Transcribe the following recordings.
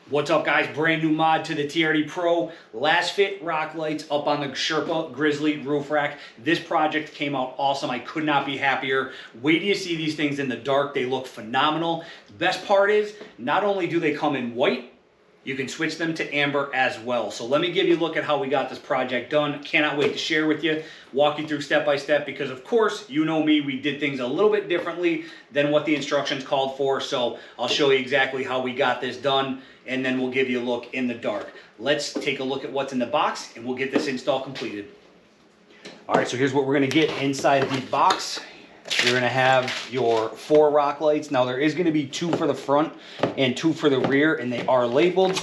What's up, guys? Brand new mod to the TRD Pro. LASFIT rock lights up on the Sherpa Grizzly roof rack. This project came out awesome. I could not be happier. Wait till you see these things in the dark. They look phenomenal. The best part is, not only do they come in white, you can switch them to amber as well. So let me give you a look at how we got this project done. Cannot wait to share with you, walk you through step by step, because of course, you know me, we did things a little bit differently than what the instructions called for. So I'll show you exactly how we got this done, and then we'll give you a look in the dark. Let's take a look at what's in the box, and we'll get this install completed. All right, so here's what we're gonna get inside the box. You're gonna have your 4 rock lights. Now there is gonna be 2 for the front and 2 for the rear, and they are labeled.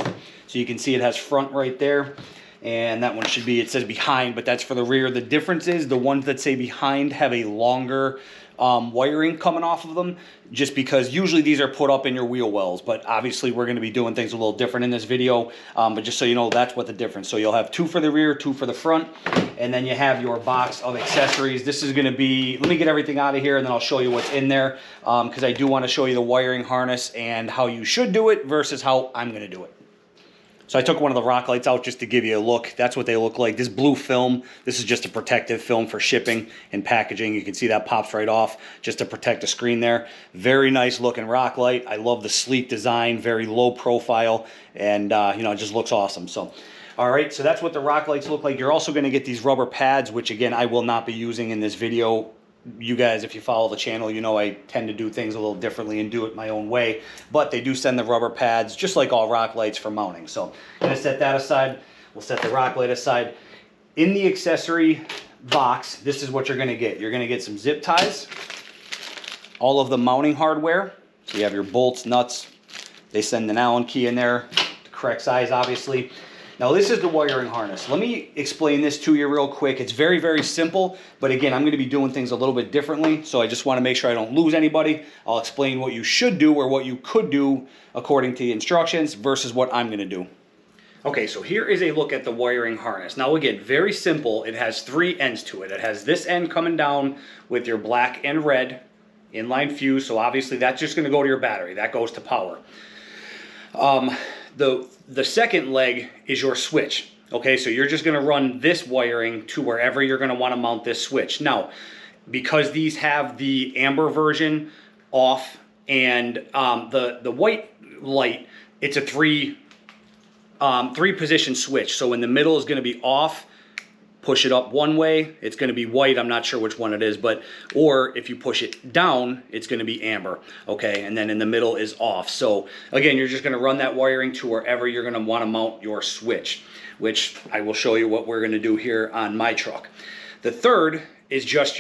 So you can see it has front right there. And that one should be, it says behind, but that's for the rear. The difference is the ones that say behind have a longer wiring coming off of them, just because usually these are put up in your wheel wells, but obviously we're going to be doing things a little different in this video. But just so you know, that's what the difference. So you'll have 2 for the rear, 2 for the front, and then you have your box of accessories. This is going to be, let me get everything out of here and then I'll show you what's in there, because I do want to show you the wiring harness and how you should do it versus how I'm going to do it. So I took one of the rock lights out just to give you a look. That's what they look like. This blue film, this is just a protective film for shipping and packaging. You can see that pops right off just to protect the screen there. Very nice looking rock light. I love the sleek design, very low profile, and you know, it just looks awesome. So, all right, so that's what the rock lights look like. You're also going to get these rubber pads, which again, I will not be using in this video. You guys, if you follow the channel, you know I tend to do things a little differently and do it my own way. But they do send the rubber pads, just like all rock lights, for mounting. So I'm going to set that aside. We'll set the rock light aside. In the accessory box, this is what you're going to get. You're going to get some zip ties, all of the mounting hardware. So you have your bolts, nuts. They send an Allen key in there, the correct size, obviously. Now this is the wiring harness. Let me explain this to you real quick. It's very, very simple, but again, I'm gonna be doing things a little bit differently, so I just wanna make sure I don't lose anybody. I'll explain what you should do or what you could do according to the instructions versus what I'm gonna do. Okay, so here is a look at the wiring harness. Now again, very simple. It has 3 ends to it. It has this end coming down with your black and red inline fuse, so obviously that's just gonna go to your battery. That goes to power. The second leg is your switch. Okay, so you're just going to run this wiring to wherever you're going to want to mount this switch. Now, because these have the amber version off and the white light, it's a 3 position switch. So in the middle is going to be off. Push it up one way, it's going to be white. I'm not sure which one it is, but or if you push it down, it's going to be amber. Okay, and then in the middle is off. So again, you're just going to run that wiring to wherever you're going to want to mount your switch, which I will show you what we're going to do here on my truck. The third is just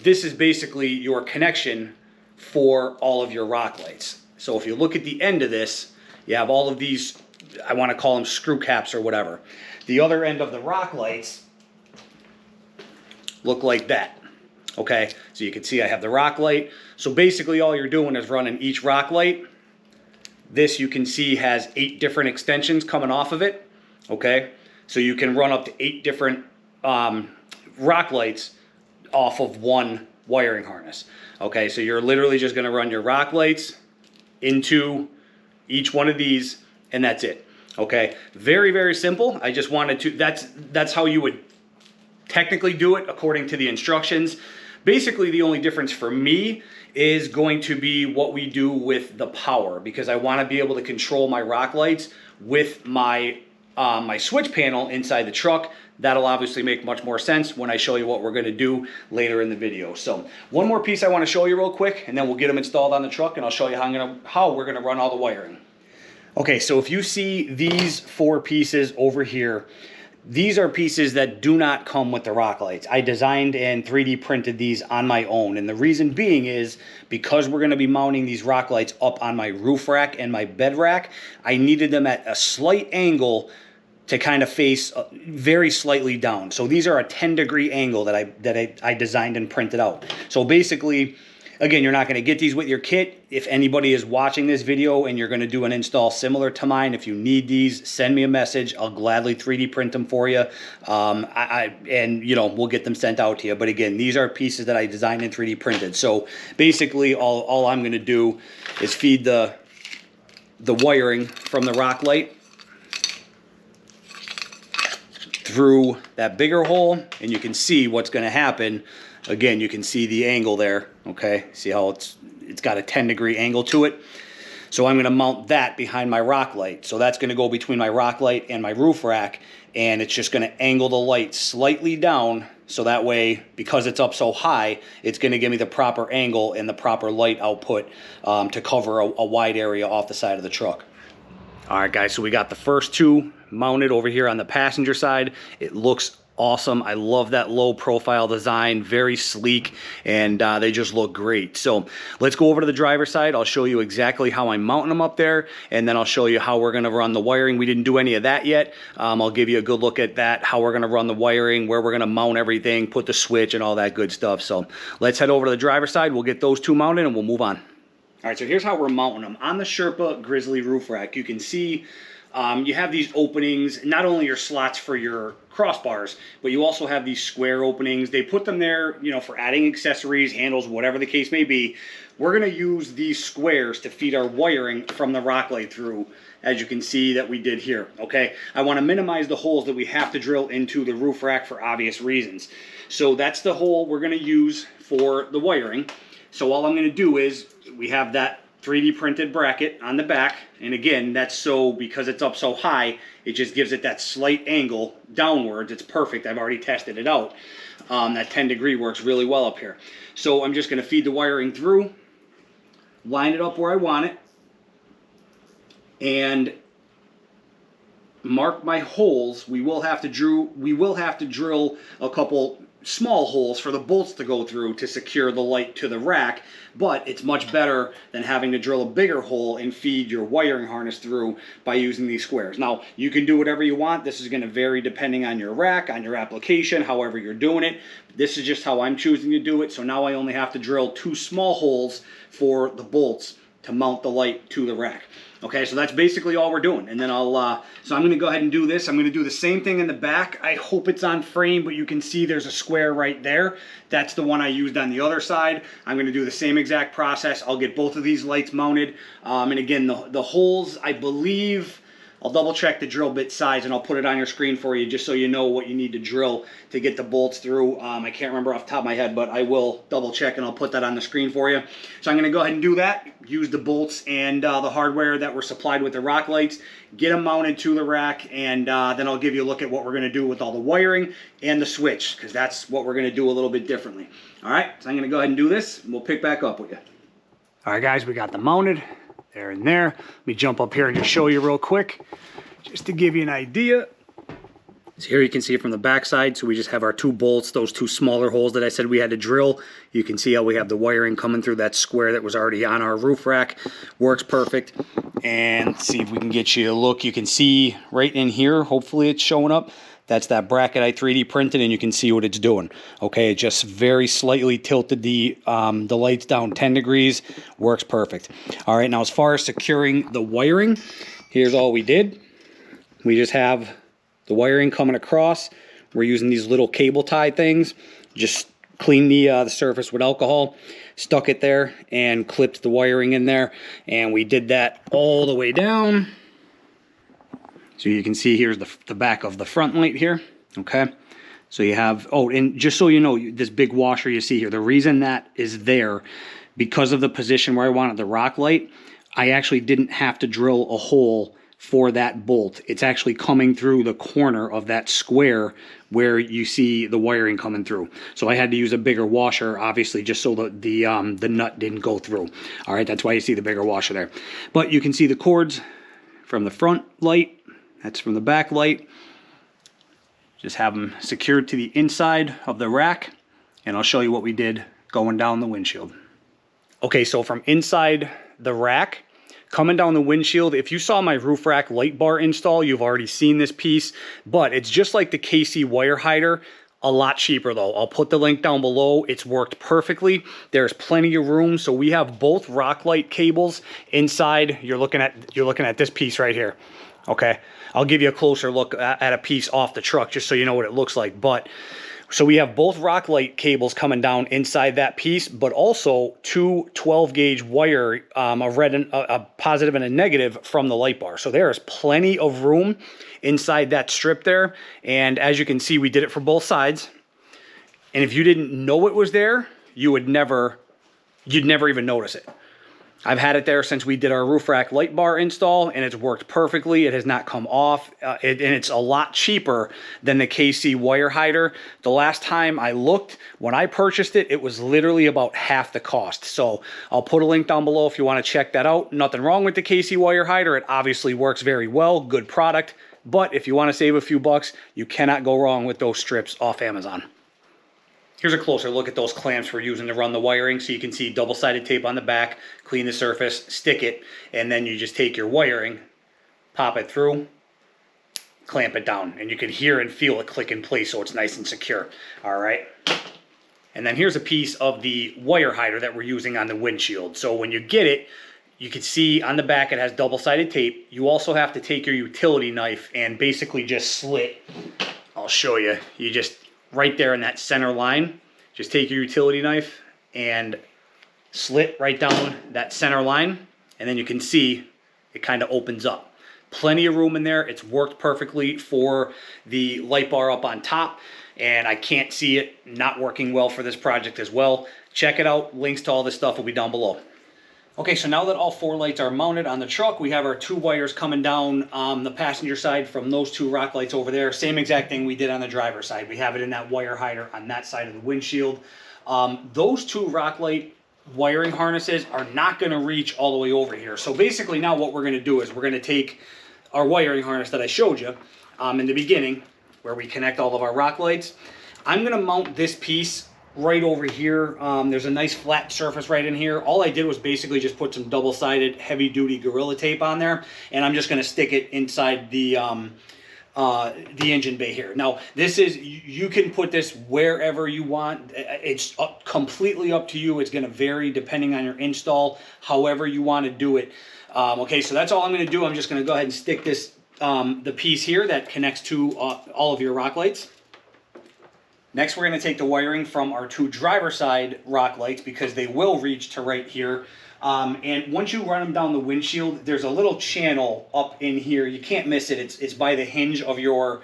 this is basically your connection for all of your rock lights. So if you look at the end of this, you have all of these, I want to call them screw caps or whatever. The other end of the rock lights look like that. Okay, so you can see I have the rock light. So basically all you're doing is running each rock light. This you can see has 8 different extensions coming off of it. Okay, so you can run up to 8 different rock lights off of one wiring harness. Okay, so you're literally just going to run your rock lights into each one of these, and that's it. Okay, very, very simple. I just wanted to, that's how you would technically do it according to the instructions. Basically, the only difference for me is going to be what we do with the power, because I want to be able to control my rock lights with my my switch panel inside the truck. That'll obviously make much more sense when I show you what we're going to do later in the video. So one more piece I want to show you real quick, and then we'll get them installed on the truck, and I'll show you how we're going to run all the wiring. Okay, so if you see these 4 pieces over here, these are pieces that do not come with the rock lights. I designed and 3D printed these on my own, and the reason being is because we're going to be mounting these rock lights up on my roof rack and my bed rack, I needed them at a slight angle to kind of face very slightly down. So these are a 10-degree angle that I designed and printed out. So basically, again, you're not going to get these with your kit. If anybody is watching this video and you're going to do an install similar to mine, if you need these, send me a message. I'll gladly 3D print them for you. And you know, we'll get them sent out to you. But again, these are pieces that I designed and 3D printed. So basically, all I'm going to do is feed the the wiring from the rock light through that bigger hole, and you can see what's going to happen. Again, you can see the angle there, okay? See how it's got a 10-degree angle to it? So I'm going to mount that behind my rock light. So that's going to go between my rock light and my roof rack, and it's just going to angle the light slightly down, so that way, because it's up so high, it's going to give me the proper angle and the proper light output to cover a wide area off the side of the truck. All right, guys, so we got the first two mounted over here on the passenger side. It looks awesome. I love that low profile design, very sleek, and they just look great. So let's go over to the driver's side. I'll show you exactly how I'm mounting them up there, and then I'll show you how we're going to run the wiring. We didn't do any of that yet. I'll give you a good look at that, how we're going to run the wiring, where we're going to mount everything, put the switch and all that good stuff. So let's head over to the driver's side. We'll get those two mounted and we'll move on. All right, so here's how we're mounting them. On the Sherpa Grizzly roof rack, you can see you have these openings, not only your slots for your crossbars, but you also have these square openings. They put them there, you know, for adding accessories, handles, whatever the case may be. We're going to use these squares to feed our wiring from the rock light through, as you can see that we did here, okay? I want to minimize the holes that we have to drill into the roof rack for obvious reasons. So that's the hole we're going to use for the wiring. So all I'm going to do is, we have that 3D printed bracket on the back, and again, that's so, because it's up so high, it just gives it that slight angle downwards. It's perfect. I've already tested it out. That 10-degree works really well up here. So I'm just going to feed the wiring through, line it up where I want it, and mark my holes. We will have to drill a couple small holes for the bolts to go through to secure the light to the rack, but it's much better than having to drill a bigger hole and feed your wiring harness through by using these squares. Now, you can do whatever you want. This is going to vary depending on your rack, on your application, however you're doing it. This is just how I'm choosing to do it. So now I only have to drill 2 small holes for the bolts to mount the light to the rack. Okay, so that's basically all we're doing. And then so I'm going to go ahead and do this. I'm going to do the same thing in the back. I hope it's on frame, but you can see there's a square right there. That's the one I used on the other side. I'm going to do the same exact process. I'll get both of these lights mounted. And again, the holes, I believe, I'll double check the drill bit size and I'll put it on your screen for you just so you know what you need to drill to get the bolts through. I can't remember off the top of my head, but I will double check and I'll put that on the screen for you. So I'm going to go ahead and do that. Use the bolts and the hardware that were supplied with the rock lights, get them mounted to the rack, and then I'll give you a look at what we're going to do with all the wiring and the switch, because that's what we're going to do a little bit differently. All right, so I'm going to go ahead and do this and we'll pick back up with you. All right, guys, we got them mounted. There and there. Let me jump up here and just show you real quick, just to give you an idea. So here you can see it from the back side. So we just have our 2 bolts, those 2 smaller holes that I said we had to drill. You can see how we have the wiring coming through that square that was already on our roof rack. Works perfect. And let's see if we can get you a look. You can see right in here, hopefully it's showing up. That's that bracket I 3D printed, and you can see what it's doing. Okay, it just very slightly tilted the lights down 10 degrees. Works perfect. All right, now as far as securing the wiring, here's all we did. We just have the wiring coming across. We're using these little cable tie things. Just cleaned the surface with alcohol, stuck it there, and clipped the wiring in there. And we did that all the way down. So you can see here's the back of the front light here, okay? So you have, oh, and just so you know, this big washer you see here, the reason that is there, because of the position where I wanted the rock light, I actually didn't have to drill a hole for that bolt. It's actually coming through the corner of that square where you see the wiring coming through. So I had to use a bigger washer, obviously, just so that the nut didn't go through. All right, that's why you see the bigger washer there. But you can see the cords from the front light. That's from the back light. Just have them secured to the inside of the rack, and I'll show you what we did going down the windshield. Okay, so from inside the rack, coming down the windshield, if you saw my roof rack light bar install, you've already seen this piece, but it's just like the KC wire hider, a lot cheaper though. I'll put the link down below. It's worked perfectly. There's plenty of room. So we have both rock light cables inside. You're looking at this piece right here. Okay, I'll give you a closer look at a piece off the truck just so you know what it looks like. But So we have both rock light cables coming down inside that piece, but also two 12-gauge wire, a positive and a negative from the light bar. So there is plenty of room inside that strip there. And as you can see, we did it for both sides. And if you didn't know it was there, you'd never even notice it. I've had it there since we did our roof rack light bar install, and it's worked perfectly. It has not come off, and it's a lot cheaper than the KC wire hider. The last time I looked, when I purchased it, it was literally about half the cost. So I'll put a link down below if you want to check that out. Nothing wrong with the KC wire hider. It obviously works very well, good product. But if you want to save a few bucks, you cannot go wrong with those strips off Amazon. Here's a closer look at those clamps we're using to run the wiring. So you can see double-sided tape on the back, clean the surface, stick it, and then you just take your wiring, pop it through, clamp it down. And you can hear and feel it click in place so it's nice and secure. All right. And then here's a piece of the wire hider that we're using on the windshield. So when you get it, you can see on the back it has double-sided tape. You also have to take your utility knife and basically just slit. I'll show you. You just... right there in that center line, just take your utility knife and slit right down that center line, and then you can see it kind of opens up. Plenty of room in there. It's worked perfectly for the light bar up on top, and I can't see it not working well for this project as well. Check it out. Links to all this stuff will be down below. Okay, so now that all four lights are mounted on the truck, we have our two wires coming down the passenger side from those two rock lights over there. Same exact thing we did on the driver's side. We have it in that wire hider on that side of the windshield. Those two rock light wiring harnesses are not going to reach all the way over here. So basically now what we're going to do is we're going to take our wiring harness that I showed you in the beginning, where we connect all of our rock lights. I'm going to mount this piece right over here. There's a nice flat surface right in here. All I did was basically just put some double-sided heavy-duty Gorilla Tape on there, and I'm just going to stick it inside the engine bay here. Now, this is, you can put this wherever you want. It's completely up to you. It's going to vary depending on your install, however you want to do it. Okay, so that's all I'm going to do. I'm just going to go ahead and stick this, the piece here that connects to all of your rock lights. Next, we're going to take the wiring from our two driver side rock lights, because they will reach to right here. And once you run them down the windshield, there's a little channel up in here. You can't miss it. It's by the hinge of your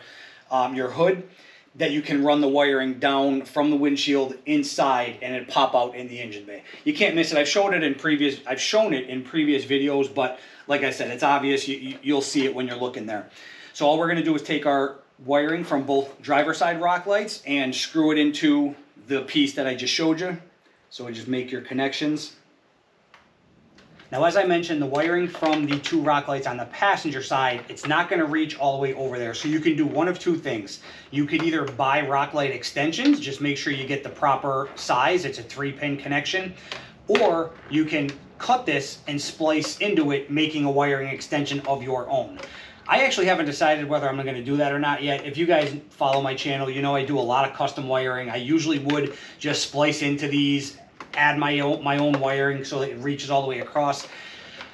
hood that you can run the wiring down from the windshield inside, and it pop out in the engine bay. You can't miss it. I've shown it in previous videos, but like I said, it's obvious. You'll see it when you're looking there. So all we're going to do is take our wiring from both driver side rock lights and screw it into the piece that I just showed you. So just make your connections. Now, as I mentioned, the wiring from the two rock lights on the passenger side, it's not going to reach all the way over there. So you can do one of two things. You could either buy rock light extensions, just make sure you get the proper size. It's a 3-pin connection. Or you can cut this and splice into it, making a wiring extension of your own. I actually haven't decided whether I'm going to do that or not yet. If you guys follow my channel, you know I do a lot of custom wiring. I usually would just splice into these, add my own wiring so that it reaches all the way across.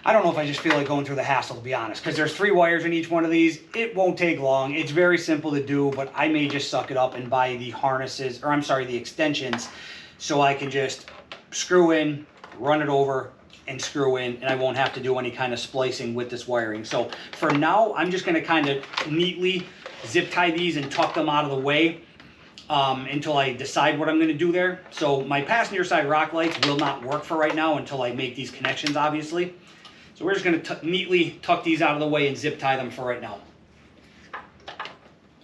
I don't know if I just feel like going through the hassle, to be honest, because there's 3 wires in each one of these. It won't take long. It's very simple to do, but I may just suck it up and buy the harnesses, or I'm sorry, the extensions, so I can just screw in, run it over, and screw in, and I won't have to do any kind of splicing with this wiring. So for now, I'm just going to kind of neatly zip tie these and tuck them out of the way until I decide what I'm going to do there. So my passenger side rock lights will not work for right now until I make these connections, obviously. So we're just going to neatly tuck these out of the way and zip tie them for right now.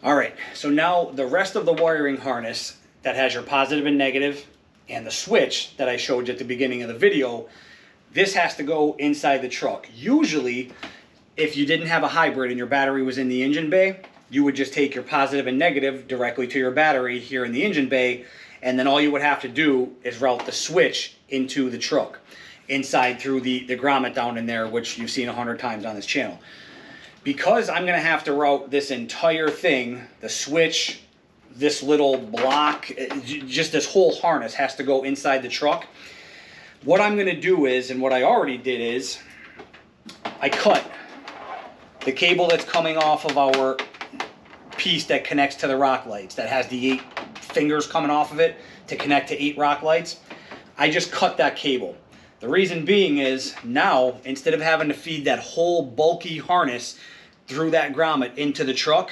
All right, so now the rest of the wiring harness that has your positive and negative and the switch that I showed you at the beginning of the video, this has to go inside the truck. Usually, if you didn't have a hybrid and your battery was in the engine bay, you would just take your positive and negative directly to your battery here in the engine bay, and then all you would have to do is route the switch into the truck, inside through the grommet down in there, which you've seen 100 times on this channel. Because I'm going to have to route this entire thing, the switch, this little block, just this whole harness has to go inside the truck. What I'm going to do is, and what I already did is, I cut the cable that's coming off of our piece that connects to the rock lights, that has the 8 fingers coming off of it to connect to 8 rock lights. I just cut that cable. The reason being is now, instead of having to feed that whole bulky harness through that grommet into the truck,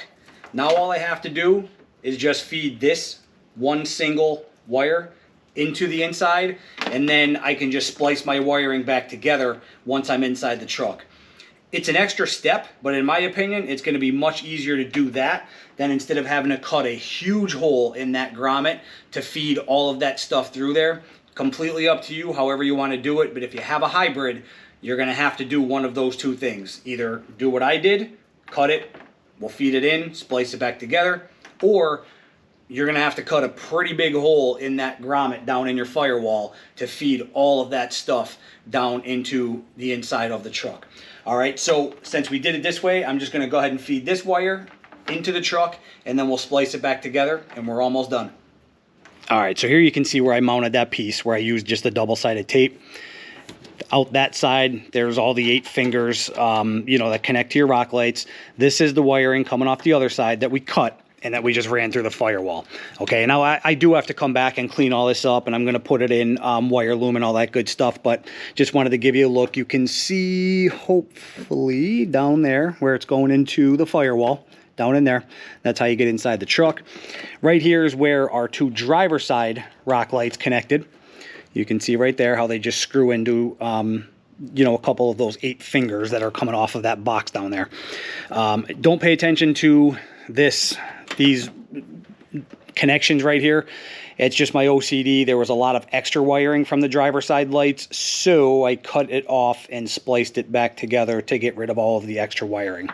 now all I have to do is just feed this one single wire into the inside, and then I can just splice my wiring back together once I'm inside the truck. It's an extra step, but in my opinion, it's going to be much easier to do that than instead of having to cut a huge hole in that grommet to feed all of that stuff through there. Completely up to you, however you want to do it, but if you have a hybrid, you're going to have to do one of those two things. Either do what I did, cut it, we'll feed it in, splice it back together, or you're going to have to cut a pretty big hole in that grommet down in your firewall to feed all of that stuff down into the inside of the truck. All right, so since we did it this way, I'm just going to go ahead and feed this wire into the truck, and then we'll splice it back together, and we're almost done. All right, so here you can see where I mounted that piece, where I used just the double-sided tape. Out that side, there's all the 8 fingers, that connect to your rock lights. This is the wiring coming off the other side that we cut and that we just ran through the firewall. Okay, now I do have to come back and clean all this up, and I'm gonna put it in wire loom and all that good stuff, but just wanted to give you a look. You can see, hopefully, down there where it's going into the firewall, down in there. That's how you get inside the truck. Right here is where our 2 driver side rock lights connected. You can see right there how they just screw into a couple of those 8 fingers that are coming off of that box down there. Don't pay attention to these connections right here. It's just my OCD. There was a lot of extra wiring from the driver side lights, so I cut it off and spliced it back together to get rid of all of the extra wiring.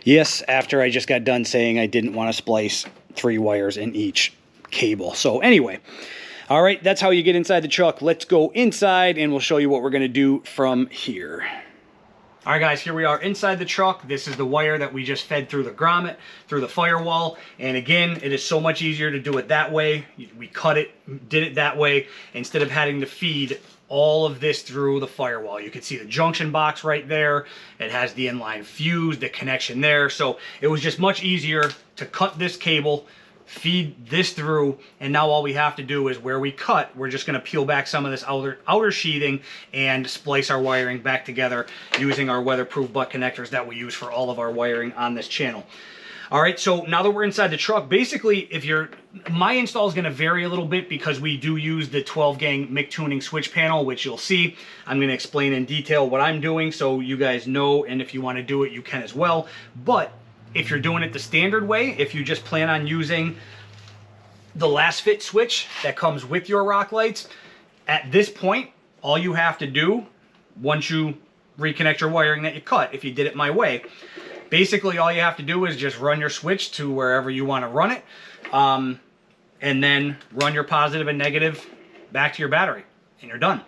Yes, after I just got done saying I didn't want to splice 3 wires in each cable. So anyway, all right, that's how you get inside the truck. Let's go inside and we'll show you what we're going to do from here. All right, guys, here we are inside the truck. This is the wire that we just fed through the grommet, through the firewall. And again, it is so much easier to do it that way. We cut it, did it that way, instead of having to feed all of this through the firewall. You can see the junction box right there. It has the inline fuse, the connection there. So it was just much easier to cut this cable, feed this through, and now all we have to do is where we cut, we're just going to peel back some of this outer sheathing and splice our wiring back together using our weatherproof butt connectors that we use for all of our wiring on this channel. All right, so now that we're inside the truck, basically, my install is going to vary a little bit because we do use the 12-gang MIG tuning switch panel, which you'll see. I'm going to explain in detail what I'm doing so you guys know, and if you want to do it, you can as well. But if you're doing it the standard way, if you just plan on using the LASFIT switch that comes with your rock lights, at this point, all you have to do, once you reconnect your wiring that you cut, if you did it my way, basically all you have to do is just run your switch to wherever you want to run it, and then run your positive and negative back to your battery, and you're done.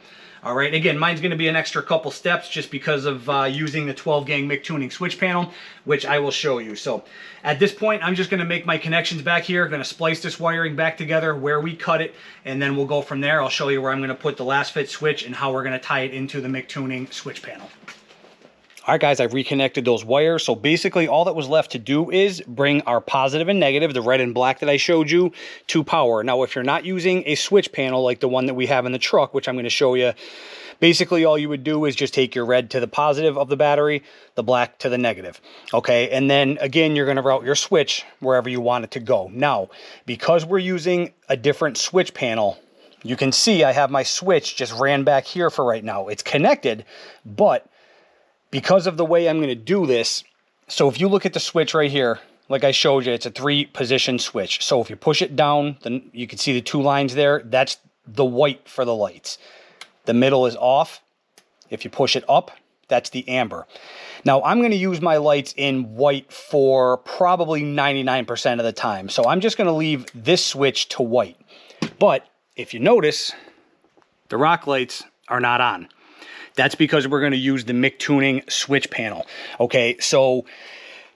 All right, again, mine's going to be an extra couple steps just because of using the 12-gang MIG tuning switch panel, which I will show you. So at this point, I'm just going to make my connections back here. I'm going to splice this wiring back together where we cut it, and then we'll go from there. I'll show you where I'm going to put the LASFIT switch and how we're going to tie it into the MIG tuning switch panel. All right, guys, I've reconnected those wires. So basically all that was left to do is bring our positive and negative, the red and black that I showed you, to power. Now, if you're not using a switch panel like the one that we have in the truck, which I'm going to show you, basically all you would do is just take your red to the positive of the battery, the black to the negative. Okay, and then again, you're going to route your switch wherever you want it to go. Now, because we're using a different switch panel, you can see I have my switch just ran back here for right now. It's connected, but because of the way I'm going to do this, so if you look at the switch right here, like I showed you, it's a 3-position switch. So if you push it down, then you can see the 2 lines there. That's the white for the lights. The middle is off. If you push it up, that's the amber. Now, I'm going to use my lights in white for probably 99% of the time. So I'm just going to leave this switch to white. But if you notice, the rock lights are not on. That's because we're going to use the MIG tuning switch panel. Okay, so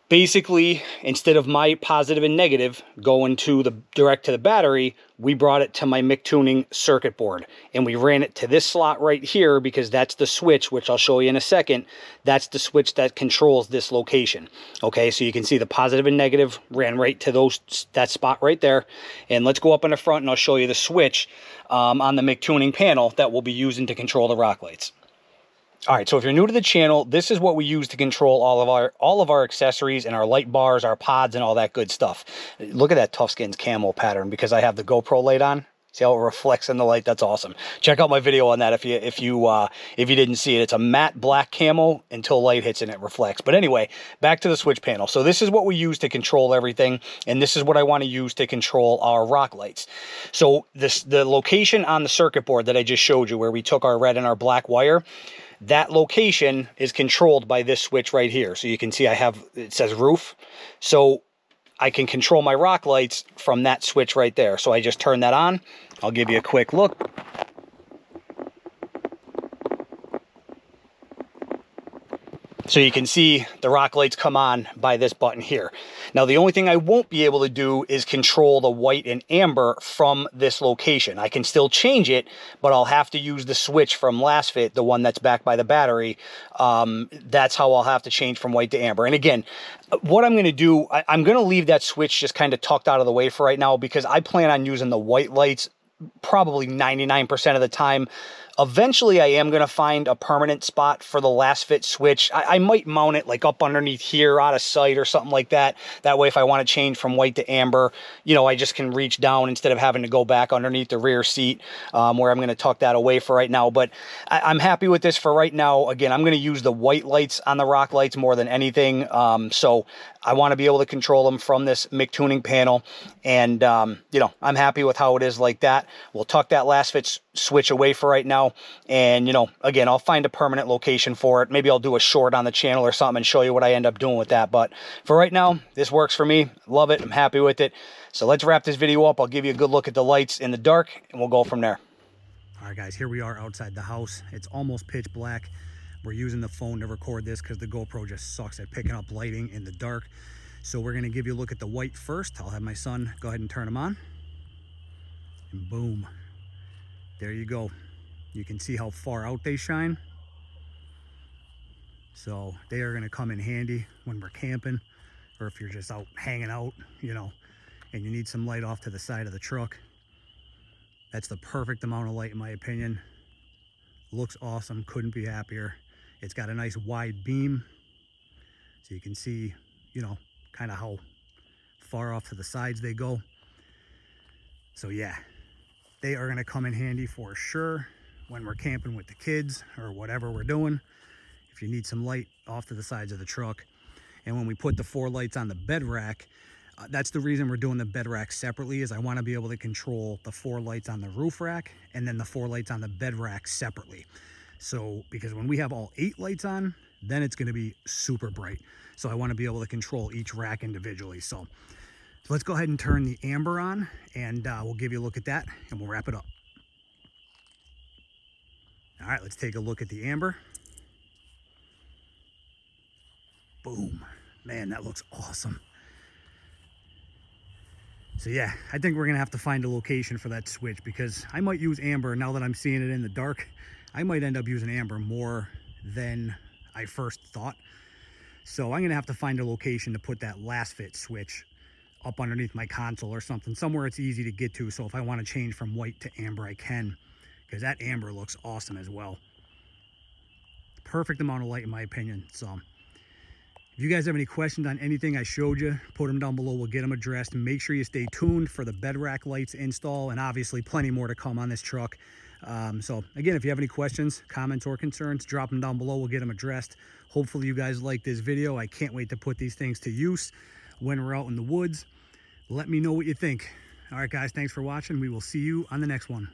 basically, instead of my positive and negative going to the direct to the battery, we brought it to my MIC tuning circuit board, and we ran it to this slot right here because that's the switch, which I'll show you in a second. That's the switch that controls this location. Okay, so you can see the positive and negative ran right to that spot right there. And let's go up in the front and I'll show you the switch on the MIC tuning panel that we'll be using to control the rock lights. All right, so if you're new to the channel, this is what we use to control all of our accessories and our light bars, our pods, and all that good stuff. Look at that Toughskins camo pattern because I have the GoPro light on. See how it reflects in the light? That's awesome. Check out my video on that if you didn't see it. It's a matte black camo until light hits and it reflects. But anyway, back to the switch panel. So this is what we use to control everything, and this is what I want to use to control our rock lights. So the location on the circuit board that I just showed you, where we took our red and our black wire, that location is controlled by this switch right here. So you can see it says roof. So I can control my rock lights from that switch right there. So I just turn that on. I'll give you a quick look. So you can see the rock lights come on by this button here. Now, the only thing I won't be able to do is control the white and amber from this location. I can still change it, but I'll have to use the switch from LASFIT, the one that's backed by the battery. That's how I'll have to change from white to amber. And again, what I'm going to do, I'm going to leave that switch just kind of tucked out of the way for right now because I plan on using the white lights probably 99% of the time. Eventually, I am going to find a permanent spot for the LASFIT switch. I might mount it like up underneath here out of sight or something like that. That way, if I want to change from white to amber, I just can reach down instead of having to go back underneath the rear seat where I'm going to tuck that away for right now. But I'm happy with this for right now. Again, I'm going to use the white lights on the rock lights more than anything. So I want to be able to control them from this MIC tuning panel. And, I'm happy with how it is like that. We'll tuck that LASFIT switch away for right now. And, again, I'll find a permanent location for it. Maybe I'll do a short on the channel or something and show you what I end up doing with that. But for right now, this works for me. Love it. I'm happy with it. So let's wrap this video up. I'll give you a good look at the lights in the dark and we'll go from there. All right, guys, here we are outside the house. It's almost pitch black. We're using the phone to record this because the GoPro just sucks at picking up lighting in the dark. So we're going to give you a look at the white first. I'll have my son go ahead and turn them on. And boom. There you go. You can see how far out they shine. So they are going to come in handy when we're camping, or if you're just out hanging out, and you need some light off to the side of the truck. That's the perfect amount of light in my opinion. Looks awesome. Couldn't be happier. It's got a nice wide beam. So you can see, kind of how far off to the sides they go. So yeah, they are going to come in handy for sure when we're camping with the kids or whatever we're doing. If you need some light off to the sides of the truck. And when we put the 4 lights on the bed rack, that's the reason we're doing the bed rack separately, is I want to be able to control the 4 lights on the roof rack and then the 4 lights on the bed rack separately. So, because when we have all 8 lights on, then it's going to be super bright. So I want to be able to control each rack individually. So let's go ahead and turn the amber on and we'll give you a look at that and we'll wrap it up. All right, let's take a look at the amber. Boom. Man, that looks awesome. So yeah, I think we're gonna have to find a location for that switch because I might use amber now that I'm seeing it in the dark. I might end up using amber more than I first thought. So I'm gonna have to find a location to put that LASFIT switch up underneath my console or something, somewhere it's easy to get to. So if I want to change from white to amber, I can, because that amber looks awesome as well. Perfect amount of light in my opinion. So if you guys have any questions on anything I showed you, put them down below. We'll get them addressed. And make sure you stay tuned for the bed rack lights install, and obviously plenty more to come on this truck. So again, if you have any questions, comments, or concerns, drop them down below. We'll get them addressed. Hopefully you guys like this video. I can't wait to put these things to use when we're out in the woods. Let me know what you think. All right, guys, thanks for watching. We will see you on the next one.